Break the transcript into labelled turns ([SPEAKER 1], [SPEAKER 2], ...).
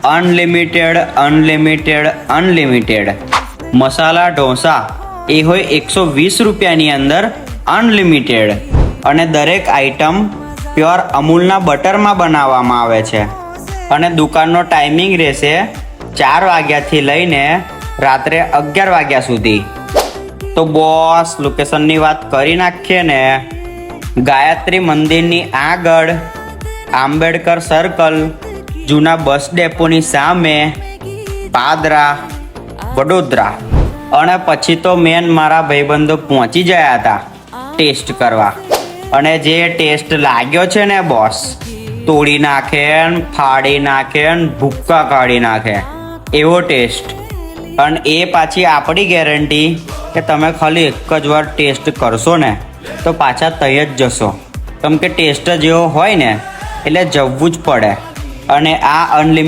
[SPEAKER 1] Unlimited unlimited unlimited masala dosa એ હોય 120 રૂપિયાની અંદર અનલિમિટેડ, અને દરેક આઈટમ પ્યોર અમૂલના બટરમાં બનાવવામાં આવે છે. અને દુકાનનો ટાઈમિંગ રહેશે 4 વાગ્યાથી લઈને રાત્રે 11 વાગ્યા સુધી. તો બોસ લોકેશનની વાત કરી નાખીએ ને, ગાયત્રી મંદિરની આગળ, આંબેડકર સર્કલ, જૂના બસ ડેપોની સામે, પાદરા, વડોદરા. અને પછી તો મેન મારા ભાઈબંધો પહોંચી ગયા હતા ટેસ્ટ કરવા, અને જે ટેસ્ટ લાગ્યો છે ને બોસ, તોડી નાખે ને ફાડી નાખે ને ભૂક્કા કાઢી નાખે એવો ટેસ્ટ. અને એ પાછી આપણી ગેરંટી કે તમે ખાલી એક જ વાર ટેસ્ટ કરશો ને તો પાછા તઈ જ જશો, કેમ કે ટેસ્ટ જેવો હોય ને એટલે જવું જ પડે. અને આ અનલિમિટેડ